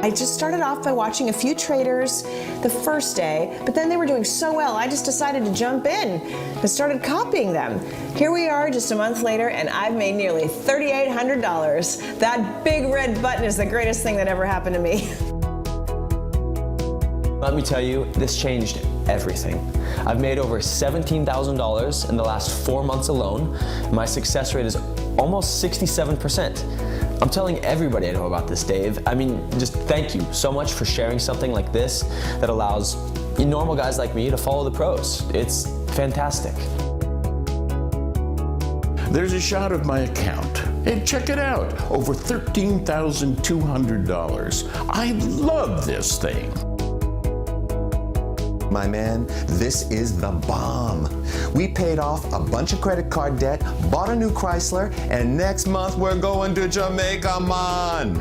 I just started off by watching a few traders the first day, but then they were doing so well, I just decided to jump in and started copying them. Here we are just a month later, and I've made nearly $3,800. That big red button is the greatest thing that ever happened to me. Let me tell you, this changed everything. I've made over $17,000 in the last 4 months alone. My success rate is almost 67%. I'm telling everybody I know about this, Dave. I mean, just thank you so much for sharing something like this that allows normal guys like me to follow the pros. It's fantastic. There's a shot of my account. And check it out, over $13,200. I love this thing. My man, this is the bomb. We paid off a bunch of credit card debt, bought a new Chrysler, and next month we're going to Jamaica, man.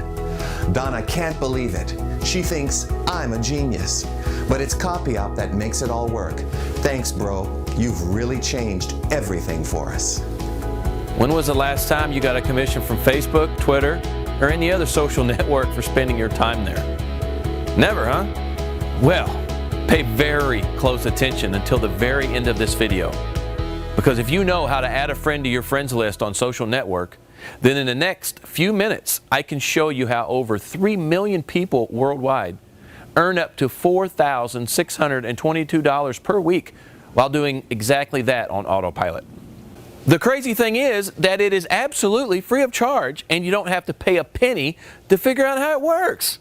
Donna can't believe it. She thinks I'm a genius. But it's CopyOP that makes it all work. Thanks, bro. You've really changed everything for us. When was the last time you got a commission from Facebook, Twitter, or any other social network for spending your time there? Never, huh? Well, pay very close attention until the very end of this video. Because if you know how to add a friend to your friends list on social network, then in the next few minutes, I can show you how over 3 million people worldwide earn up to $4,622 per week while doing exactly that on autopilot. The crazy thing is that it is absolutely free of charge, and you don't have to pay a penny to figure out how it works.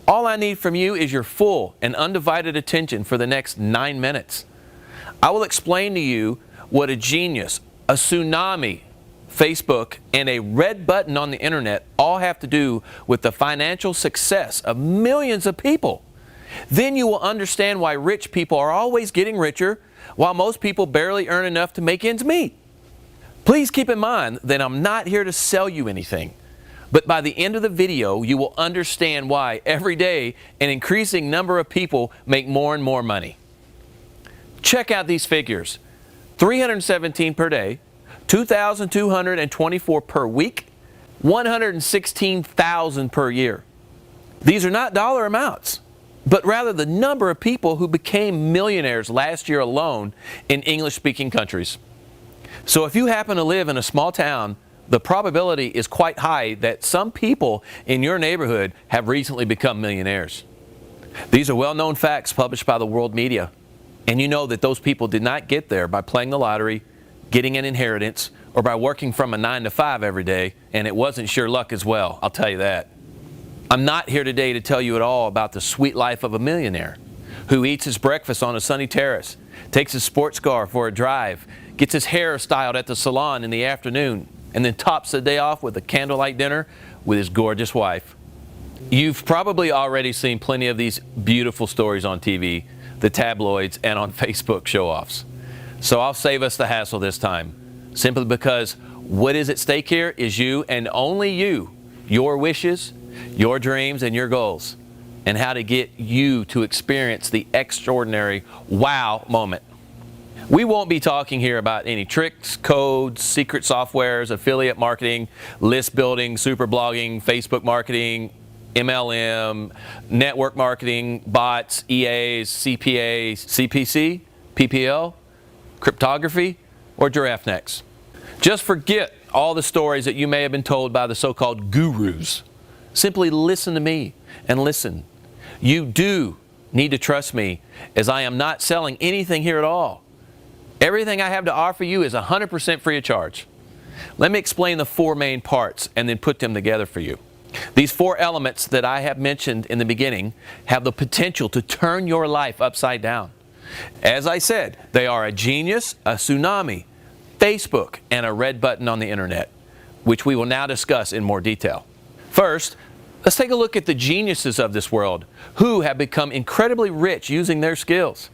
All I need from you is your full and undivided attention for the next 9 minutes. I will explain to you what a genius, a tsunami, Facebook, and a red button on the internet all have to do with the financial success of millions of people. Then you will understand why rich people are always getting richer, while most people barely earn enough to make ends meet. Please keep in mind that I'm not here to sell you anything. But by the end of the video, you will understand why every day an increasing number of people make more and more money. Check out these figures. 317 per day, 2,224 per week, 116,000 per year. These are not dollar amounts, but rather the number of people who became millionaires last year alone in English-speaking countries. So if you happen to live in a small town, the probability is quite high that some people in your neighborhood have recently become millionaires. These are well-known facts published by the world media. And you know that those people did not get there by playing the lottery, getting an inheritance, or by working from a 9 to 5 every day, and it wasn't sheer luck as well, I'll tell you that. I'm not here today to tell you at all about the sweet life of a millionaire who eats his breakfast on a sunny terrace, takes his sports car for a drive, gets his hair styled at the salon in the afternoon, and then tops the day off with a candlelight dinner with his gorgeous wife. You've probably already seen plenty of these beautiful stories on TV, the tabloids, and on Facebook show-offs. So I'll save us the hassle this time, simply because what is at stake here is you and only you, your wishes, your dreams, and your goals, and how to get you to experience the extraordinary wow moment. We won't be talking here about any tricks, codes, secret softwares, affiliate marketing, list building, super blogging, Facebook marketing, MLM, network marketing, bots, EAs, CPAs, CPC, PPL, cryptography, or giraffe necks. Just forget all the stories that you may have been told by the so-called gurus. Simply listen to me and listen. You do need to trust me, as I am not selling anything here at all. Everything I have to offer you is 100% free of charge. Let me explain the 4 main parts and then put them together for you. These 4 elements that I have mentioned in the beginning have the potential to turn your life upside down. As I said, they are a genius, a tsunami, Facebook, and a red button on the internet, which we will now discuss in more detail. First, let's take a look at the geniuses of this world who have become incredibly rich using their skills.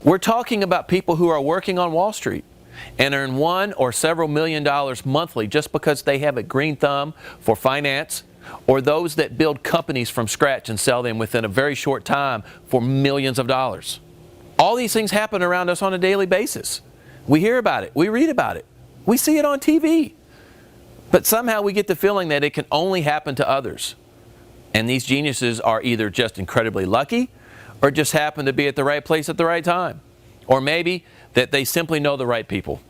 We're talking about people who are working on Wall Street and earn $1 or several million monthly just because they have a green thumb for finance, or those that build companies from scratch and sell them within a very short time for millions of dollars. All these things happen around us on a daily basis. We hear about it, we read about it, we see it on TV. But somehow we get the feeling that it can only happen to others. And these geniuses are either just incredibly lucky or just happen to be at the right place at the right time. Or maybe that they simply know the right people.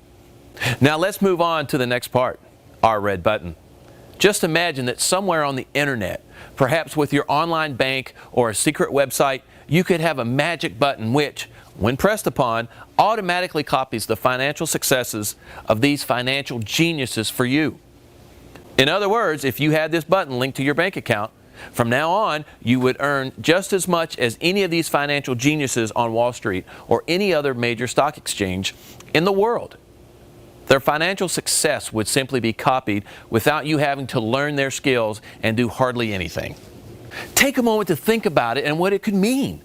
Now let's move on to the next part, our red button. Just imagine that somewhere on the internet, perhaps with your online bank or a secret website, you could have a magic button which, when pressed upon, automatically copies the financial successes of these financial geniuses for you. In other words, if you had this button linked to your bank account, from now on, you would earn just as much as any of these financial geniuses on Wall Street or any other major stock exchange in the world. Their financial success would simply be copied without you having to learn their skills and do hardly anything. Take a moment to think about it and what it could mean.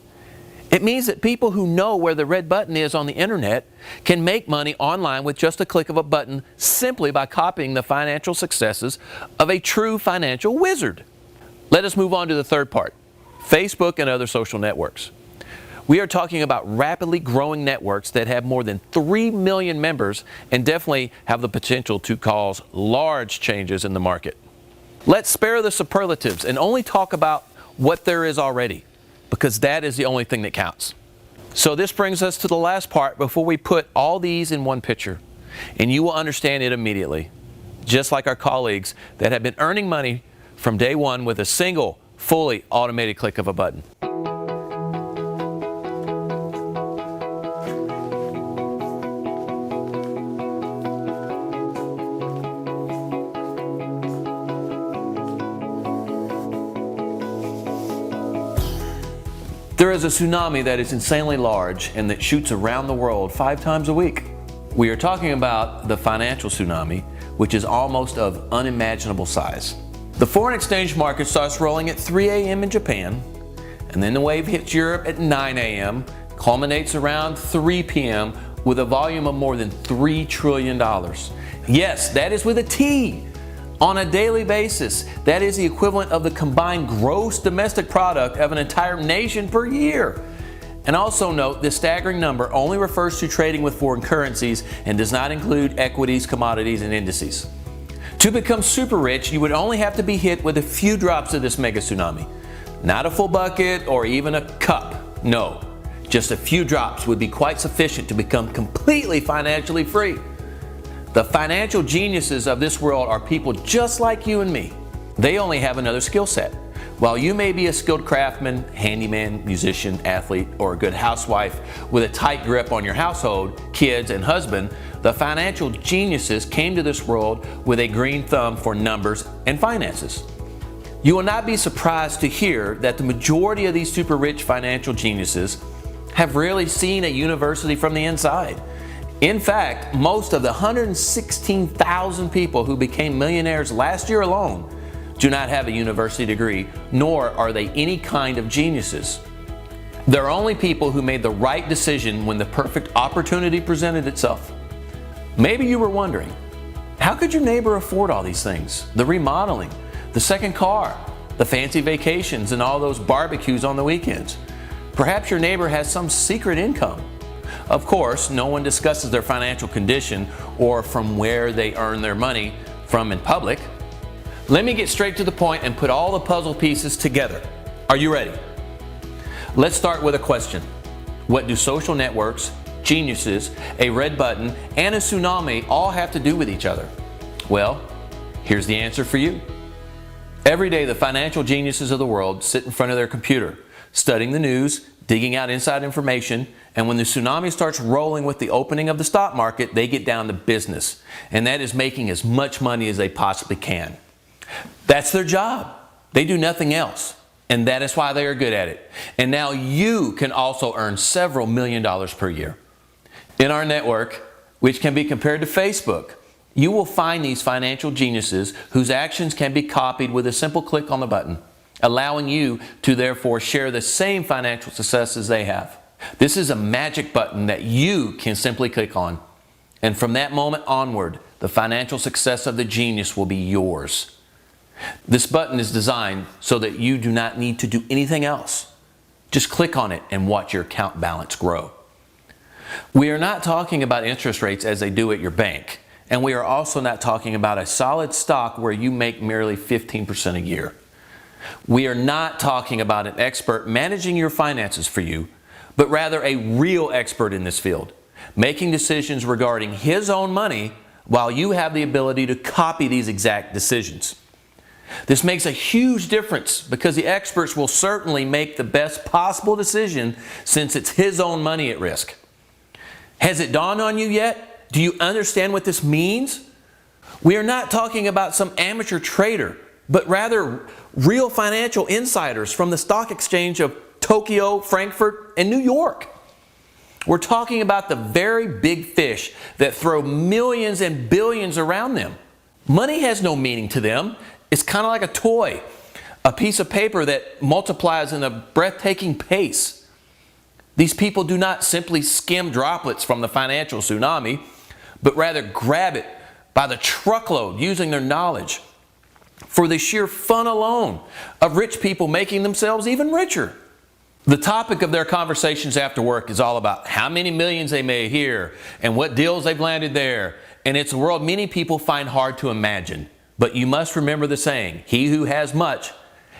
It means that people who know where the red button is on the internet can make money online with just a click of a button simply by copying the financial successes of a true financial wizard. Let us move on to the third part, Facebook and other social networks. We are talking about rapidly growing networks that have more than 3 million members and definitely have the potential to cause large changes in the market. Let's spare the superlatives and only talk about what there is already, because that is the only thing that counts. So this brings us to the last part before we put all these in one picture, and you will understand it immediately. Just like our colleagues that have been earning money from day one with a single, fully automated click of a button. There is a tsunami that is insanely large and that shoots around the world 5 times a week. We are talking about the financial tsunami, which is almost of unimaginable size. The foreign exchange market starts rolling at 3 a.m. in Japan, and then the wave hits Europe at 9 a.m., culminates around 3 p.m. with a volume of more than $3 trillion. Yes, that is with a T. On a daily basis, that is the equivalent of the combined gross domestic product of an entire nation per year. And also note, this staggering number only refers to trading with foreign currencies and does not include equities, commodities, and indices. To become super rich, you would only have to be hit with a few drops of this mega tsunami. Not a full bucket or even a cup. No, just a few drops would be quite sufficient to become completely financially free. The financial geniuses of this world are people just like you and me. They only have another skill set. While you may be a skilled craftsman, handyman, musician, athlete, or a good housewife with a tight grip on your household, kids, and husband, the financial geniuses came to this world with a green thumb for numbers and finances. You will not be surprised to hear that the majority of these super rich financial geniuses have rarely seen a university from the inside. In fact, most of the 116,000 people who became millionaires last year alone do not have a university degree, nor are they any kind of geniuses. They're only people who made the right decision when the perfect opportunity presented itself. Maybe you were wondering, how could your neighbor afford all these things? The remodeling, the second car, the fancy vacations, and all those barbecues on the weekends. Perhaps your neighbor has some secret income. Of course, no one discusses their financial condition or from where they earn their money from in public. Let me get straight to the point and put all the puzzle pieces together. Are you ready? Let's start with a question. What do social networks, geniuses, a red button, and a tsunami all have to do with each other? Well, here's the answer for you. Every day, the financial geniuses of the world sit in front of their computer, studying the news, digging out inside information, and when the tsunami starts rolling with the opening of the stock market, they get down to business, and that is making as much money as they possibly can. That's their job. They do nothing else, and that is why they are good at it. And now you can also earn several $1 million per year. In our network, which can be compared to Facebook, you will find these financial geniuses whose actions can be copied with a simple click on the button, allowing you to therefore share the same financial successes they have. This is a magic button that you can simply click on. And from that moment onward, the financial success of the genius will be yours. This button is designed so that you do not need to do anything else. Just click on it and watch your account balance grow. We are not talking about interest rates as they do at your bank. And we are also not talking about a solid stock where you make merely 15% a year. We are not talking about an expert managing your finances for you, but rather a real expert in this field, making decisions regarding his own money while you have the ability to copy these exact decisions. This makes a huge difference because the experts will certainly make the best possible decision since it's his own money at risk. Has it dawned on you yet? Do you understand what this means? We are not talking about some amateur trader, but rather real financial insiders from the stock exchange of Tokyo, Frankfurt, and New York. We're talking about the very big fish that throw millions and billions around them. Money has no meaning to them. It's kind of like a toy, a piece of paper that multiplies in a breathtaking pace. These people do not simply skim droplets from the financial tsunami, but rather grab it by the truckload using their knowledge for the sheer fun alone of rich people making themselves even richer. The topic of their conversations after work is all about how many millions they made here and what deals they've landed there. And it's a world many people find hard to imagine. But you must remember the saying, he who has much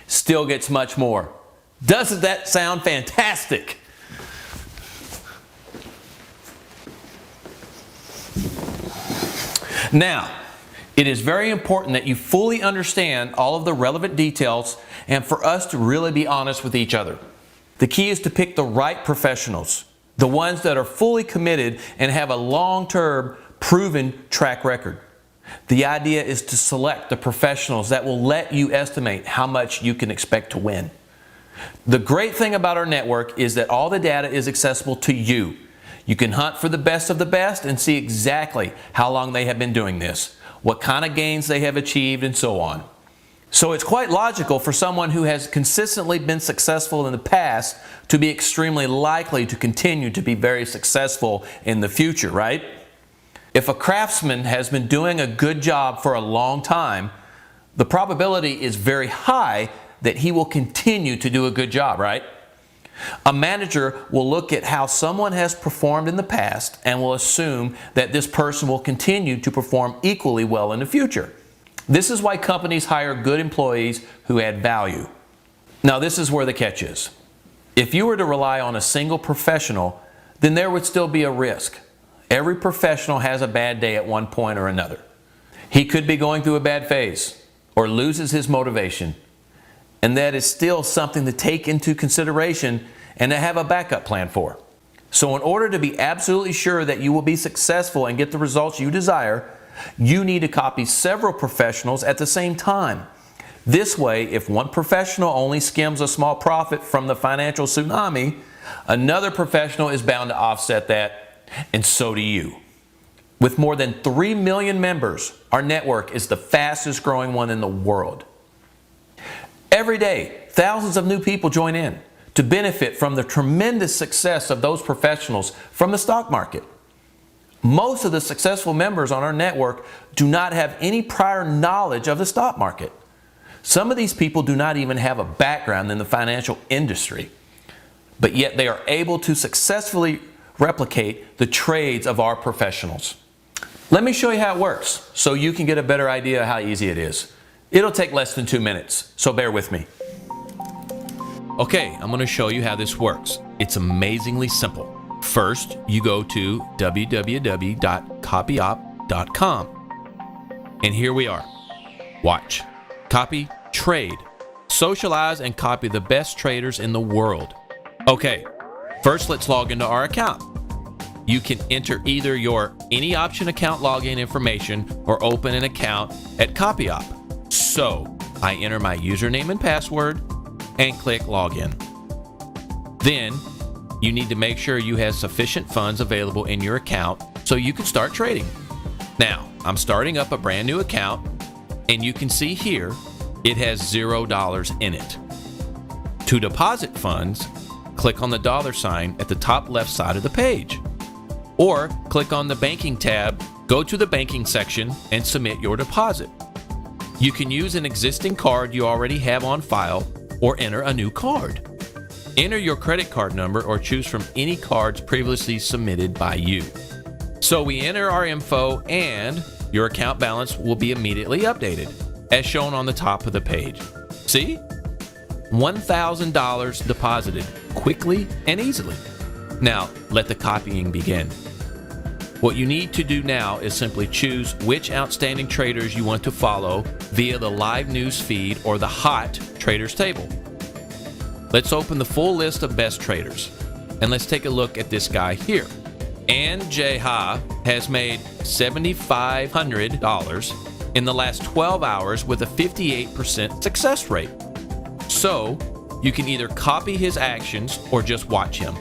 still gets much more. Doesn't that sound fantastic? Now, it is very important that you fully understand all of the relevant details and for us to really be honest with each other. The key is to pick the right professionals, the ones that are fully committed and have a long-term, proven track record. The idea is to select the professionals that will let you estimate how much you can expect to win. The great thing about our network is that all the data is accessible to you. You can hunt for the best of the best and see exactly how long they have been doing this, what kind of gains they have achieved, and so on. So it's quite logical for someone who has consistently been successful in the past to be extremely likely to continue to be very successful in the future, right? If a craftsman has been doing a good job for a long time, the probability is very high that he will continue to do a good job, right? A manager will look at how someone has performed in the past and will assume that this person will continue to perform equally well in the future. This is why companies hire good employees who add value. Now, this is where the catch is. If you were to rely on a single professional, then there would still be a risk. Every professional has a bad day at one point or another. He could be going through a bad phase or loses his motivation. And that is still something to take into consideration and to have a backup plan for. So in order to be absolutely sure that you will be successful and get the results you desire, you need to copy several professionals at the same time. This way, if one professional only skims a small profit from the financial tsunami, another professional is bound to offset that, and so do you. With more than 3 million members, our network is the fastest growing one in the world. Every day, thousands of new people join in to benefit from the tremendous success of those professionals from the stock market. Most of the successful members on our network do not have any prior knowledge of the stock market. Some of these people do not even have a background in the financial industry, but yet they are able to successfully replicate the trades of our professionals. Let me show you how it works so you can get a better idea of how easy it is. It'll take less than 2 minutes, so bear with me. Okay, I'm going to show you how this works. It's amazingly simple. First, you go to www.copyop.com. And here we are. Watch. Copy, trade. Socialize and copy the best traders in the world. Okay, first let's log into our account. You can enter either your any option account login information or open an account at CopyOP. So, I enter my username and password and click login. Then, you need to make sure you have sufficient funds available in your account so you can start trading. Now, I'm starting up a brand new account, and you can see here it has $0 in it. To deposit funds, click on the $ at the top left side of the page. Or click on the banking tab, go to the banking section, and submit your deposit. You can use an existing card you already have on file or enter a new card. Enter your credit card number or choose from any cards previously submitted by you. So we enter our info and your account balance will be immediately updated, as shown on the top of the page. See? $1,000 deposited quickly and easily. Now, let the copying begin. What you need to do now is simply choose which outstanding traders you want to follow via the live news feed or the hot traders table. Let's open the full list of best traders. And let's take a look at this guy here. Ann J. Ha has made $7,500 in the last 12 hours with a 58% success rate. So, you can either copy his actions or just watch him.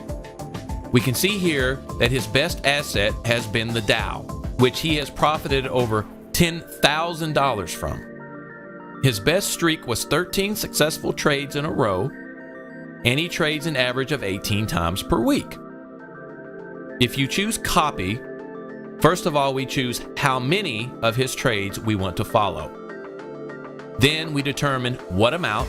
We can see here that his best asset has been the Dow, which he has profited over $10,000 from. His best streak was 13 successful trades in a row, and he trades an average of 18 times per week. If you choose copy, first of all, we choose how many of his trades we want to follow. Then we determine what amount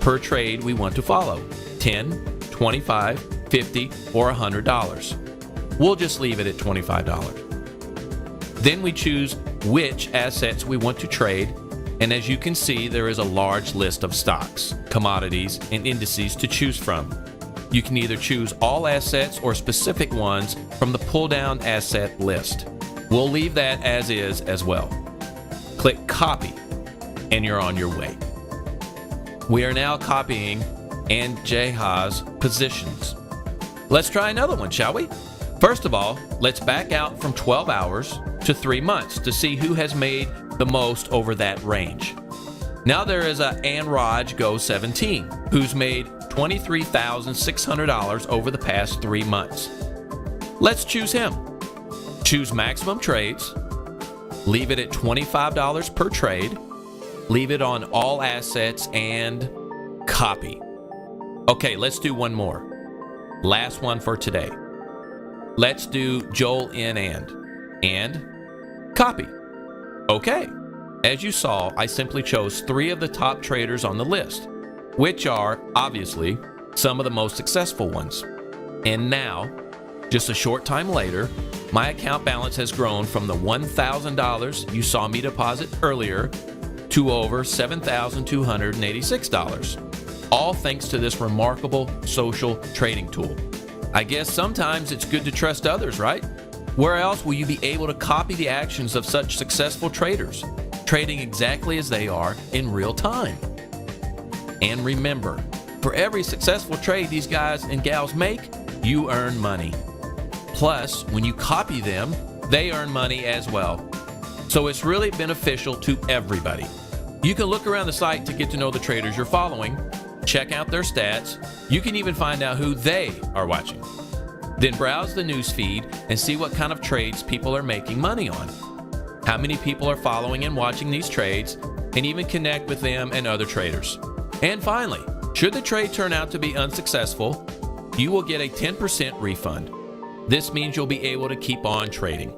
per trade we want to follow, 10, 25, 50, or $100. We'll just leave it at $25. Then we choose which assets we want to trade, and as you can see, there is a large list of stocks, commodities, and indices to choose from. You can either choose all assets or specific ones from the pull-down asset list. We'll leave that as is as well. Click Copy, and you're on your way. We are now copying Ann J. Ha's positions. Let's try another one, shall we? First of all, let's back out from 12 hours to 3 months to see who has made the most over that range. Now there is a Ann Raj Go 17, who's made $23,600 over the past 3 months. Let's choose him. Choose maximum trades, leave it at $25 per trade, leave it on all assets, and copy. Okay, let's do one more. Last one for today. Let's do Joel N. and copy. Okay, as you saw, I simply chose 3 of the top traders on the list, which are, obviously, some of the most successful ones. And now, just a short time later, my account balance has grown from the $1,000 you saw me deposit earlier to over $7,286, all thanks to this remarkable social trading tool. I guess sometimes it's good to trust others, right? Where else will you be able to copy the actions of such successful traders, trading exactly as they are in real time? And remember, for every successful trade these guys and gals make, you earn money. Plus, when you copy them, they earn money as well. So it's really beneficial to everybody. You can look around the site to get to know the traders you're following, check out their stats. You can even find out who they are watching. Then browse the news feed and see what kind of trades people are making money on, how many people are following and watching these trades, and even connect with them and other traders. And finally, should the trade turn out to be unsuccessful, you will get a 10% refund. This means you'll be able to keep on trading.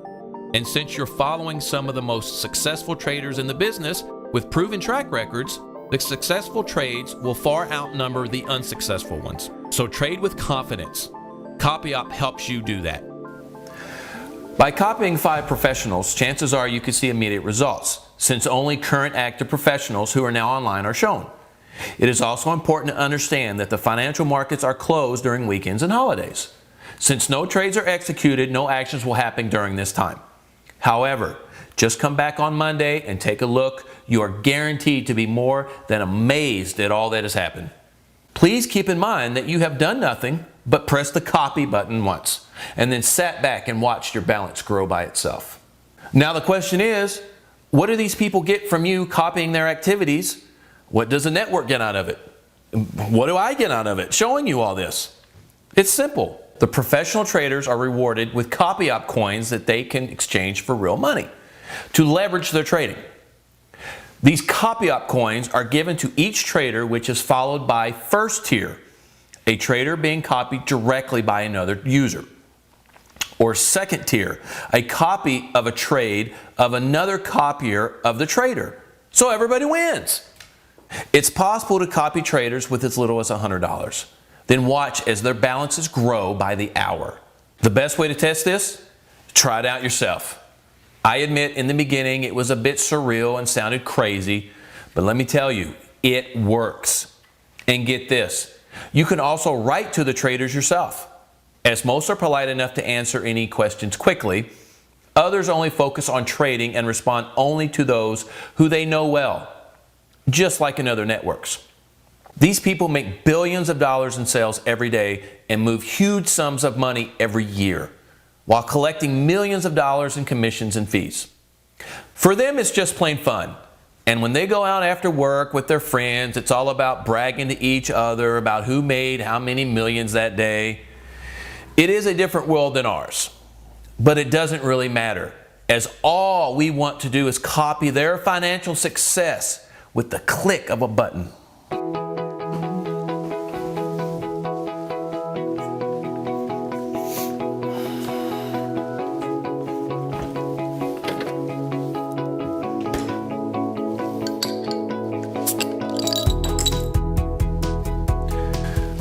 And since you're following some of the most successful traders in the business with proven track records, the successful trades will far outnumber the unsuccessful ones. So trade with confidence. CopyOP helps you do that. By copying 5 professionals, chances are you can see immediate results, since only current active professionals who are now online are shown. It is also important to understand that the financial markets are closed during weekends and holidays. Since no trades are executed, no actions will happen during this time. However, just come back on Monday and take a look. You are guaranteed to be more than amazed at all that has happened. Please keep in mind that you have done nothing but press the copy button once and then sat back and watched your balance grow by itself. Now the question is, what do these people get from you copying their activities? What does the network get out of it? What do I get out of it showing you all this? It's simple. The professional traders are rewarded with CopyOP coins that they can exchange for real money to leverage their trading. These CopyOP coins are given to each trader, which is followed by first tier, a trader being copied directly by another user. Or second tier, a copy of a trade of another copier of the trader. So everybody wins. It's possible to copy traders with as little as $100. Then watch as their balances grow by the hour. The best way to test this? Try it out yourself. I admit in the beginning it was a bit surreal and sounded crazy, but let me tell you, it works. And get this, you can also write to the traders yourself, as most are polite enough to answer any questions quickly. Others only focus on trading and respond only to those who they know well, just like in other networks. These people make billions of dollars in sales every day and move huge sums of money every year, while collecting millions of dollars in commissions and fees. For them, it's just plain fun. And when they go out after work with their friends, it's all about bragging to each other about who made how many millions that day. It is a different world than ours, but it doesn't really matter, as all we want to do is copy their financial success with the click of a button.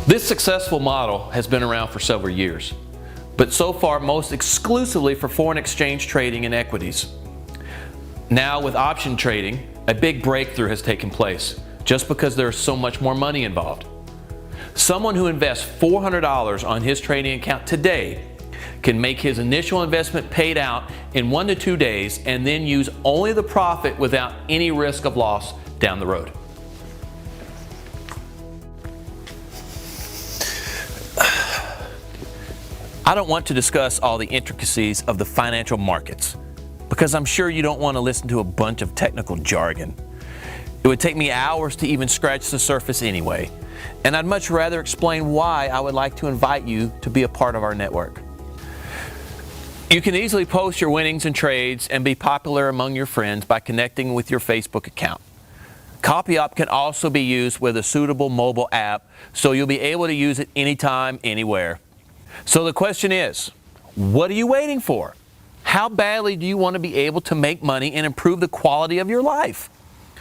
This successful model has been around for several years, but so far most exclusively for foreign exchange trading and equities. Now with option trading, a big breakthrough has taken place, just because there is so much more money involved. Someone who invests $400 on his trading account today can make his initial investment paid out in 1 to 2 days and then use only the profit without any risk of loss down the road. I don't want to discuss all the intricacies of the financial markets, because I'm sure you don't want to listen to a bunch of technical jargon. It would take me hours to even scratch the surface anyway, and I'd much rather explain why I would like to invite you to be a part of our network. You can easily post your winnings and trades and be popular among your friends by connecting with your Facebook account. CopyOP can also be used with a suitable mobile app, so you'll be able to use it anytime, anywhere. So the question is, what are you waiting for? How badly do you want to be able to make money and improve the quality of your life?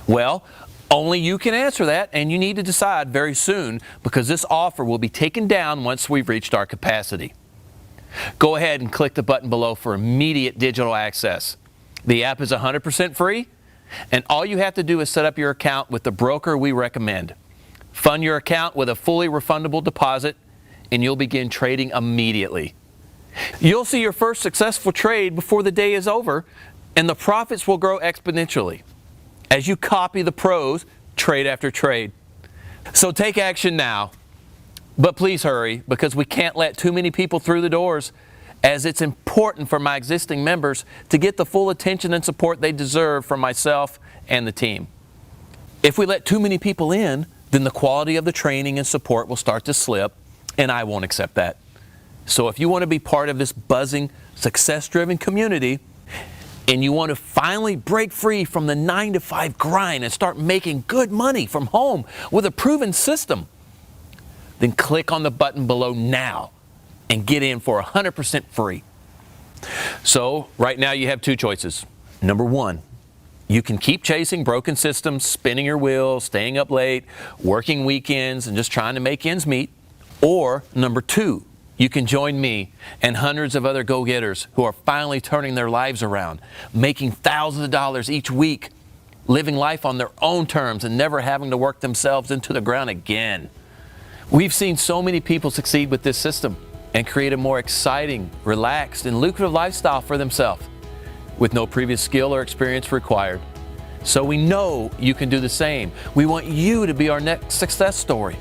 Well, only you can answer that, and you need to decide very soon, because this offer will be taken down once we've reached our capacity. Go ahead and click the button below for immediate digital access. The app is 100% free, and all you have to do is set up your account with the broker we recommend. Fund your account with a fully refundable deposit, and you'll begin trading immediately. You'll see your first successful trade before the day is over, and the profits will grow exponentially as you copy the pros trade after trade. So take action now, but please hurry, because we can't let too many people through the doors, as it's important for my existing members to get the full attention and support they deserve from myself and the team. If we let too many people in, then the quality of the training and support will start to slip, and I won't accept that. So if you want to be part of this buzzing, success-driven community, and you want to finally break free from the 9-to-5 grind and start making good money from home with a proven system, then click on the button below now and get in for 100% free. So right now you have two choices. Number one, you can keep chasing broken systems, spinning your wheels, staying up late, working weekends, and just trying to make ends meet. Or number two, you can join me and hundreds of other go-getters who are finally turning their lives around, making thousands of dollars each week, living life on their own terms and never having to work themselves into the ground again. We've seen so many people succeed with this system and create a more exciting, relaxed, and lucrative lifestyle for themselves with no previous skill or experience required. So we know you can do the same. We want you to be our next success story.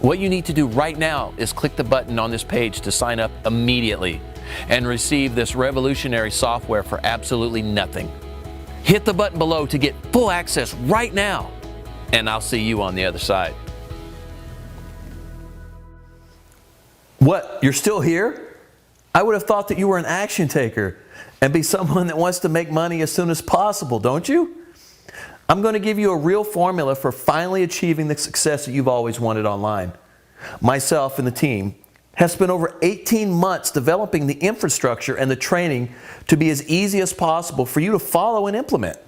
What you need to do right now is click the button on this page to sign up immediately and receive this revolutionary software for absolutely nothing. Hit the button below to get full access right now, and I'll see you on the other side. What, you're still here? I would have thought that you were an action taker and be someone that wants to make money as soon as possible, don't you? I'm going to give you a real formula for finally achieving the success that you've always wanted online. Myself and the team have spent over 18 months developing the infrastructure and the training to be as easy as possible for you to follow and implement.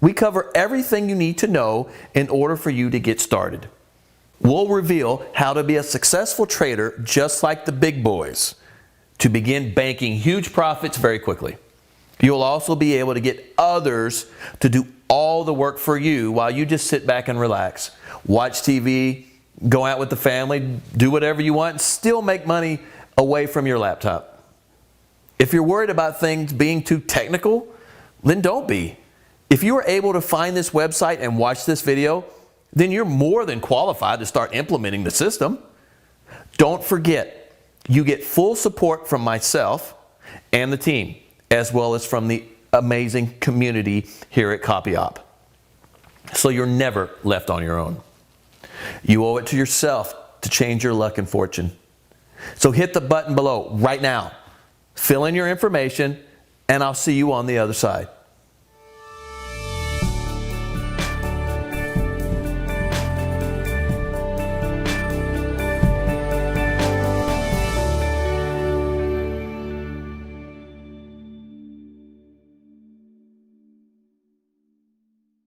We cover everything you need to know in order for you to get started. We'll reveal how to be a successful trader just like the big boys, to begin banking huge profits very quickly. You'll also be able to get others to do all the work for you while you just sit back and relax, watch TV, go out with the family, do whatever you want, and still make money away from your laptop. If you're worried about things being too technical, then don't be. If you are able to find this website and watch this video, then you're more than qualified to start implementing the system. Don't forget, you get full support from myself and the team, as well as from the amazing community here at CopyOP. So you're never left on your own. You owe it to yourself to change your luck and fortune. So hit the button below right now. Fill in your information, and I'll see you on the other side.